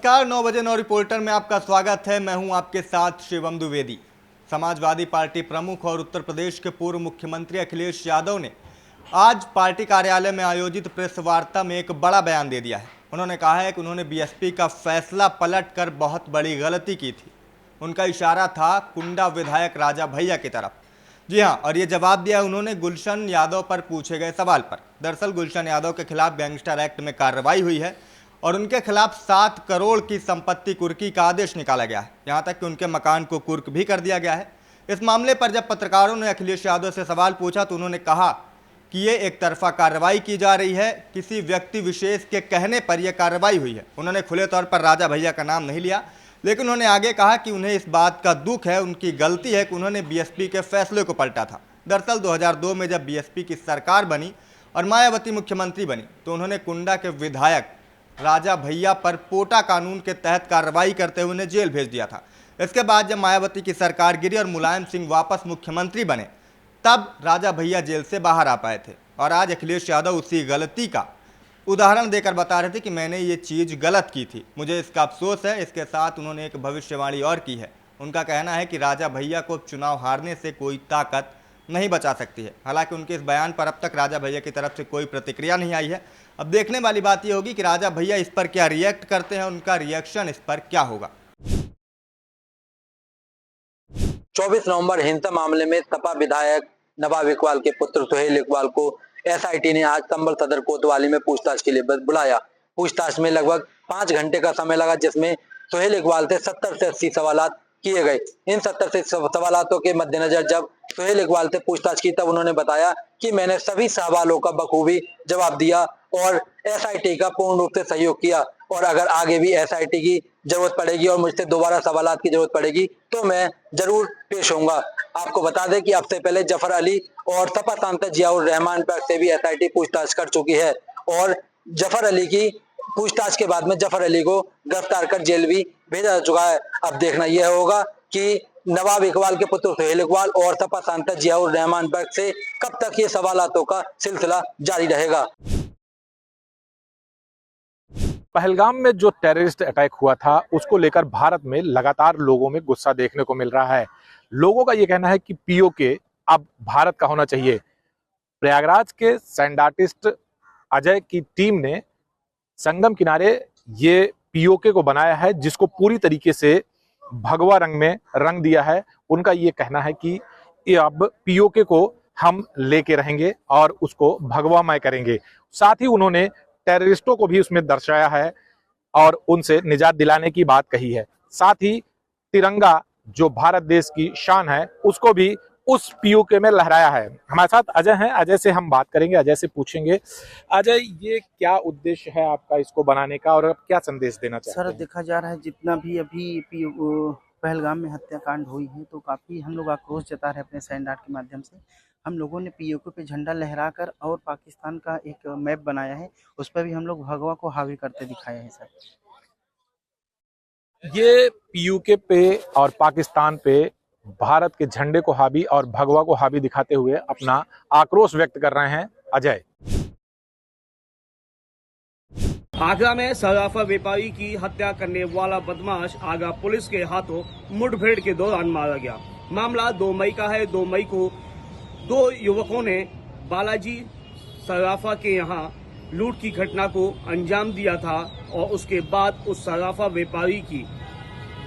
नमस्कार, 9 बजे 9 रिपोर्टर में आपका स्वागत है। मैं हूं आपके साथ शिवम द्विवेदी। समाजवादी पार्टी प्रमुख और उत्तर प्रदेश के पूर्व मुख्यमंत्री अखिलेश यादव ने आज पार्टी कार्यालय में आयोजित प्रेस वार्ता में एक बड़ा बयान दे दिया है। उन्होंने कहा है कि उन्होंने बीएसपी का फैसला पलटकर बहुत बड़ी गलती की थी। उनका इशारा था कुंडा विधायक राजा भैया की तरफ। जी हां, और ये जवाब दिया उन्होंने गुलशन यादव पर पूछे गए सवाल पर। दरअसल गुलशन यादव के खिलाफ गैंगस्टर एक्ट में कार्रवाई हुई है और उनके खिलाफ 7 करोड़ की संपत्ति कुर्की का आदेश निकाला गया है। यहां तक कि उनके मकान को कुर्क भी कर दिया गया है। इस मामले पर जब पत्रकारों ने अखिलेश यादव से सवाल पूछा तो उन्होंने कहा कि ये एक तरफा कार्रवाई की जा रही है, किसी व्यक्ति विशेष के कहने पर यह कार्रवाई हुई है। उन्होंने खुले तौर पर राजा भैया का नाम नहीं लिया, लेकिन उन्होंने आगे कहा कि उन्हें इस बात का दुख है, उनकी गलती है कि उन्होंने बीएसपी के फैसले को पलटा था। दरअसल 2002 में जब बीएसपी की सरकार बनी और मायावती मुख्यमंत्री बनी तो उन्होंने कुंडा के विधायक राजा भैया पर पोटा कानून के तहत कार्रवाई करते हुए उन्हें जेल भेज दिया था। इसके बाद जब मायावती की सरकार गिरी और मुलायम सिंह वापस मुख्यमंत्री बने तब राजा भैया जेल से बाहर आ पाए थे। और आज अखिलेश यादव उसी गलती का उदाहरण देकर बता रहे थे कि मैंने ये चीज़ गलत की थी, मुझे इसका अफसोस है। इसके साथ उन्होंने एक भविष्यवाणी और की है। उनका कहना है कि राजा भैया को चुनाव हारने से कोई ताकत नहीं बचा सकती है। हालांकि उनके इस बयान पर अब तक राजा भैया की तरफ से कोई प्रतिक्रिया नहीं आई है। अब देखने वाली बात यह होगी कि राजा भैया इस पर क्या रिएक्ट करते हैं, उनका रिएक्शन इस पर क्या होगा। 24 नवंबर हिंसा मामले में सपा विधायक नवाब इकबाल के पुत्र सुहेल इकबाल को एसआईटी ने आज संभल सदर कोतवाली में पूछताछ के लिए बुलाया। पूछताछ में लगभग 5 घंटे का समय लगा, जिसमें सुहेल इकबाल से 70 से 80 सवाल किए गए। इन 70 से सवालों के मद्देनजर जब सुहेल इकबाल से पूछताछ की तब उन्होंने बताया कि मैंने सभी सवालों का बखूबी जवाब दिया और एसआईटी का पूर्ण रूप से सहयोग किया, और अगर आगे भी एसआईटी की जरूरत पड़ेगी और मुझसे दोबारा सवालात की जरूरत पड़ेगी तो मैं जरूर पेश होऊंगा। आपको बता दें कि अब से पहले जफर अली और सपा सांसद जियाउर रहमान पर से भी एसआईटी पूछताछ कर चुकी है और जफर अली की पूछताछ के बाद में जफर अली को गिरफ्तार कर जेल भी भेजा जा चुका है। अब देखना यह होगा कि नवाब इकबाल के पुत्र सुहेल इकबाल और सपा सांसद जियाउर रहमान पर से कब तक ये सवालातों का सिलसिला जारी रहेगा। पहलगाम में जो टेररिस्ट अटैक हुआ था उसको लेकर भारत में लगातार लोगों में गुस्सा देखने को मिल रहा है। लोगों का ये कहना है कि पीओके अब भारत का होना चाहिए। प्रयागराज के सैंड आर्टिस्ट अजय की टीम ने संगम किनारे ये पीओके को बनाया है, जिसको पूरी तरीके से भगवा रंग में रंग दिया है। उनका ये कहना है कि अब पीओके को हम लेके रहेंगे और उसको भगवामय करेंगे। साथ ही उन्होंने टेररिस्टों को भी उसमें दर्शाया है और उनसे निजात दिलाने की बात कही है। साथ ही तिरंगा जो भारत देश की शान है उसको भी उस पीओके में लहराया है। हमारे साथ अजय हैं, अजय से हम बात करेंगे, अजय से पूछेंगे। अजय, ये क्या उद्देश्य है आपका इसको बनाने का और क्या संदेश देना चाहते हैं? सर, देखा जा रहा है जितना भी अभी पहलगाम में हत्याकांड हुई है तो काफ़ी हम लोग आक्रोश जता रहे हैं अपने सैंड आर्ट के माध्यम से। हम लोगों ने पीओके पे झंडा लहराकर और पाकिस्तान का एक मैप बनाया है, उस पर भी हम लोग भगवा को हावी करते दिखाया है। सर, ये पीओके पे और पाकिस्तान पे भारत के झंडे को हावी और भगवा को हावी दिखाते हुए अपना आक्रोश व्यक्त कर रहे हैं अजय। आगरा में सराफा व्यापारी की हत्या करने वाला बदमाश आगरा पुलिस के हाथों मुठभेड़ के दौरान मारा गया। मामला 2 मई का है। 2 मई को 2 युवकों ने बालाजी सराफा के यहां लूट की घटना को अंजाम दिया था और उसके बाद उस सराफा व्यापारी की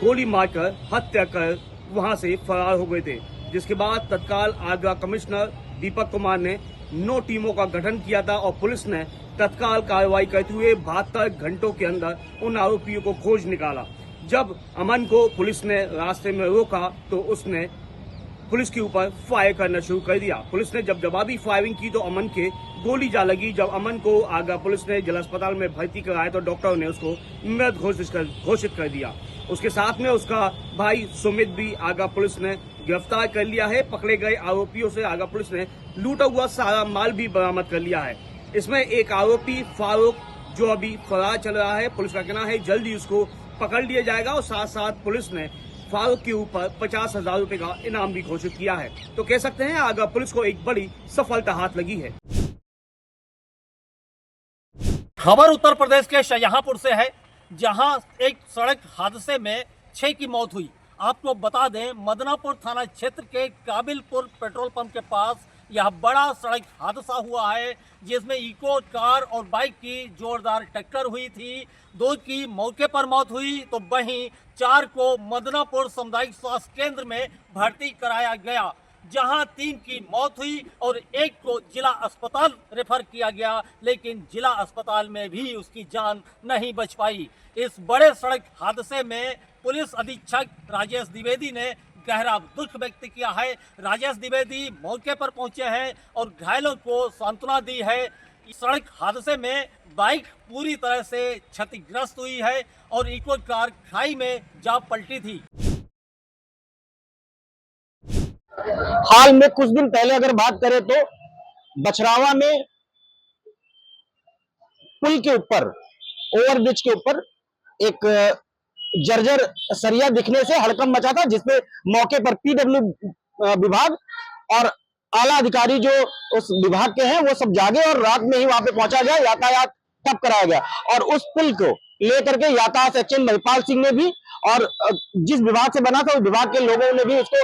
गोली मारकर हत्या कर वहां से फरार हो गए थे। जिसके बाद तत्काल आगरा कमिश्नर दीपक कुमार ने 9 टीमों का गठन किया था और पुलिस ने तत्काल कार्रवाई करते हुए 72 घंटों के अंदर उन आरोपियों को खोज निकाला। जब अमन को पुलिस ने रास्ते में रोका तो उसने पुलिस के ऊपर फायर करना शुरू कर दिया। पुलिस ने जब जवाबी फायरिंग की तो अमन के गोली जा लगी। जब अमन को आगरा पुलिस ने जिला अस्पताल में भर्ती कराया तो डॉक्टरों ने उसको मृत घोषित कर दिया। उसके साथ में उसका भाई सुमित भी आगरा पुलिस ने गिरफ्तार कर लिया है। पकड़े गए आरोपियों से आगरा पुलिस ने लूटा हुआ सारा माल भी बरामद कर लिया है। इसमें एक आरोपी फारूक जो अभी फरार चल रहा है, पुलिस का कहना है जल्दी उसको पकड़ लिया जाएगा और साथ साथ पुलिस ने फारूक के ऊपर 50,000 रुपए का इनाम भी घोषित किया है। तो कह सकते हैं आगरा पुलिस को एक बड़ी सफलता हाथ लगी है। खबर उत्तर प्रदेश के शाहजहांपुर से है, जहां एक सड़क हादसे में 6 की मौत हुई। आपको बता दें, मदनापुर थाना क्षेत्र के काबिलपुर पेट्रोल पंप के पास यह बड़ा सड़क हादसा हुआ है, जिसमें इको कार और बाइक की जोरदार टक्कर हुई थी। 2 की मौके पर मौत हुई तो वहीं 4 को मदनापुर सामुदायिक स्वास्थ्य केंद्र में भर्ती कराया गया, जहां 3 की मौत हुई और 1 को जिला अस्पताल रेफर किया गया, लेकिन जिला अस्पताल में भी उसकी जान नहीं बच पाई। इस बड़े सड़क हादसे में पुलिस अधीक्षक राजेश द्विवेदी ने गहरा दुख व्यक्त किया है। राजेश द्विवेदी मौके पर पहुंचे हैं और घायलों को सांत्वना दी है। इस सड़क हादसे में बाइक पूरी तरह से क्षतिग्रस्त हुई है और इको कार खाई में जा पलटी थी। हाल में कुछ दिन पहले अगर बात करें तो बछरावा में पुल के ऊपर, ओवरब्रिज के ऊपर एक जर्जर सरिया दिखने से हड़कंप मचा था, जिसमें मौके पर पीडब्ल्यू विभाग और आला अधिकारी जो उस विभाग के हैं वो सब जागे और रात में ही वहां पे पहुंचा गया, यातायात ठप कराया गया। और उस पुल को लेकर के यातायात सचिव महिपाल सिंह ने भी और जिस विभाग से बना था उस विभाग के लोगों ने भी उसको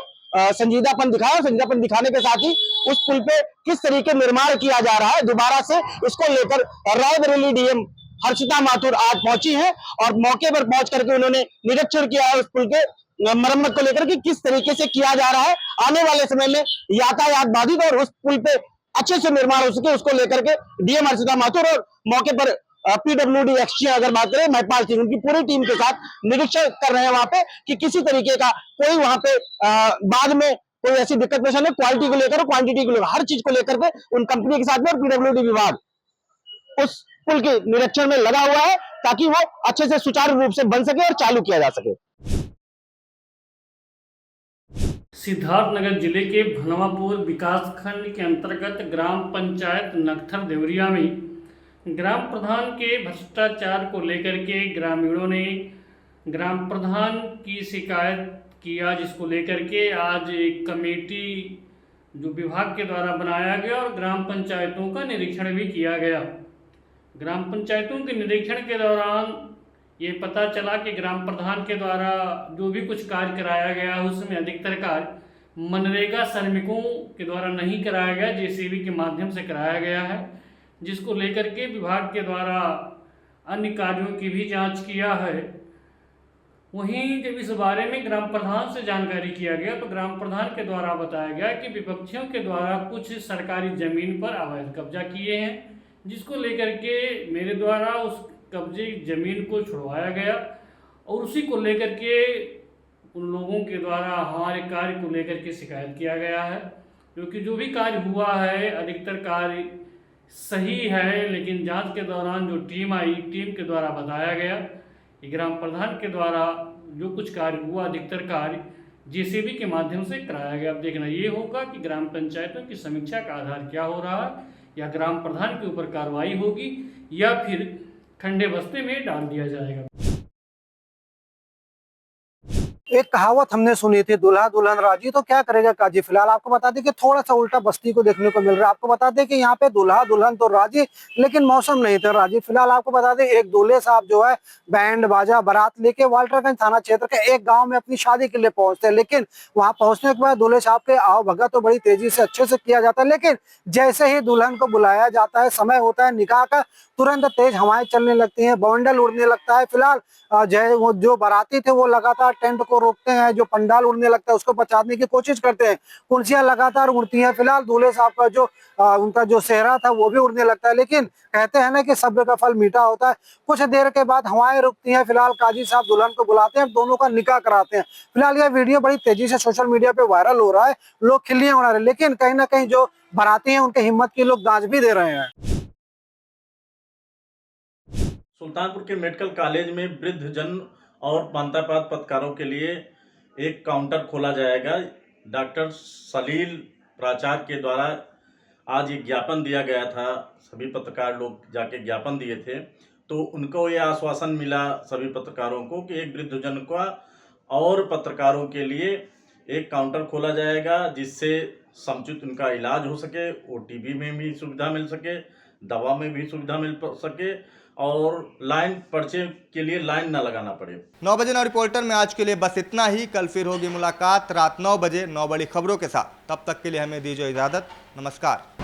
संजीदापन दिखाया। संजीदापन दिखाने के साथ ही उस पुल पे किस तरीके निर्माण किया जा रहा है दोबारा से, इसको लेकर रायबरेली डीएम हर्षिता माथुर आज पहुंची हैं और मौके पर पहुंच करके उन्होंने निरीक्षण किया है उस पुल के मरम्मत को लेकर कि किस तरीके से किया जा रहा है। आने वाले समय में यातायात बाधित और उस पुल पे अच्छे से निर्माण हो सके, उसको लेकर के डीएम हर्षिता माथुर और मौके पर पीडब्ल्यूडी एक्सचेंज अगर बात करें महिपाल सिंह, उनकी पूरी टीम के साथ निरीक्षण कर रहे हैं वहां पे कि किसी तरीके का कोई वहां पे बाद में कोई ऐसी दिक्कत पेश नहीं, क्वालिटी को लेकर, क्वांटिटी को लेकर, हर चीज को लेकर के उन कंपनी के साथ में और पीडब्ल्यूडी विभाग उस पुल के निरीक्षण में लगा हुआ है ताकि वो अच्छे से सुचारू रूप से बन सके और चालू किया जा सके। सिद्धार्थनगर जिले के भनवापुर विकासखंड के अंतर्गत ग्राम पंचायत नखथर देवरिया में ग्राम प्रधान के भ्रष्टाचार को लेकर के ग्रामीणों ने ग्राम प्रधान की शिकायत किया, जिसको लेकर के आज एक कमेटी जो विभाग के द्वारा बनाया गया और ग्राम पंचायतों का निरीक्षण भी किया गया। ग्राम पंचायतों के निरीक्षण के दौरान ये पता चला कि ग्राम प्रधान के द्वारा जो भी कुछ कार्य कराया गया उसमें अधिकतर कार्य मनरेगा श्रमिकों के द्वारा नहीं कराया गया, जेसीबी के माध्यम से कराया गया है, जिसको लेकर के विभाग के द्वारा अन्य कार्यों की भी जांच किया है। वहीं जब इस बारे में ग्राम प्रधान से जानकारी किया गया तो ग्राम प्रधान के द्वारा बताया गया कि विपक्षियों के द्वारा कुछ सरकारी जमीन पर अवैध कब्जा किए हैं, जिसको लेकर के मेरे द्वारा उस कब्जे जमीन को छुड़वाया गया और उसी को लेकर के उन लोगों के द्वारा हमारे कार्य को लेकर के शिकायत किया गया है। क्योंकि जो भी कार्य हुआ है अधिकतर कार्य सही है, लेकिन जांच के दौरान जो टीम आई, टीम के द्वारा बताया गया कि ग्राम प्रधान के द्वारा जो कुछ कार्य हुआ अधिकतर कार्य जेसीबी के माध्यम से कराया गया। अब देखना ये होगा कि ग्राम पंचायतों की समीक्षा का आधार क्या हो रहा है, या ग्राम प्रधान के ऊपर कार्रवाई होगी या फिर ठंडे बस्ते में डाल दिया जाएगा। एक कहावत हमने सुनी थी, दूल्हा दुल्हन राजी तो क्या करेगा काजी। फिलहाल आपको बता दें कि थोड़ा सा उल्टा बस्ती को देखने को मिल रहा है। आपको बता दें कि यहाँ पे दूल्हा दुल्हन तो राजी, लेकिन मौसम नहीं था राजी। फिलहाल आपको बता दें एक दूल्हे साहब जो है बैंड बाजा बारात लेके वाल्टरगंज थाना क्षेत्र के एक गाँव में अपनी शादी के लिए पहुंचते हैं, लेकिन वहां पहुंचने के बाद दूल्हे साहब के आओ भगत तो बड़ी तेजी से अच्छे से किया जाता है, लेकिन जैसे ही दुल्हन को बुलाया जाता है, समय होता है निकाह का, तुरंत तेज हवाएं चलने लगती हैं, बवंडल उड़ने लगता है। फिलहाल जो बाराती थे वो लगातार टेंट को रोकते हैं, जो पंडाल उड़ने लगता है उसको बचाने की कोशिश करते हैं, कुर्सियां लगातार उड़ती हैं। फिलहाल दूल्हे साहब का जो उनका जो सेहरा था वो भी उड़ने लगता है, लेकिन कहते हैं ना कि सब्र का फल मीठा होता है। कुछ देर के बाद हवाएं रुकती हैं। फिलहाल काजी साहब दुल्हन को बुलाते हैं, दोनों का निकाह कराते हैं। फिलहाल यह वीडियो बड़ी तेजी से सोशल मीडिया पे वायरल हो रहा है, लोग खिल्लियां उड़ा रहे हैं, लेकिन कहीं ना कहीं जो बाराती हैं उनके हिम्मत की लोग दांच भी दे रहे हैं। सुल्तानपुर के मेडिकल कॉलेज में वृद्ध जन और मान्यताप्राप्त पत्रकारों के लिए एक काउंटर खोला जाएगा। डॉक्टर सलील प्राचार्य के द्वारा आज एक ज्ञापन दिया गया था, सभी पत्रकार लोग जाके ज्ञापन दिए थे, तो उनको ये आश्वासन मिला सभी पत्रकारों को कि एक वृद्ध जन का और पत्रकारों के लिए एक काउंटर खोला जाएगा, जिससे समुचित उनका इलाज हो सके, ओटीपी में भी सुविधा मिल सके, दवा में भी सुविधा मिल सके और लाइन पर्चे के लिए लाइन न लगाना पड़े। 9 बजे नौ रिपोर्टर में आज के लिए बस इतना ही। कल फिर होगी मुलाकात रात 9 बजे 9 बड़ी खबरों के साथ। तब तक के लिए हमें दीजिए इजाजत। नमस्कार।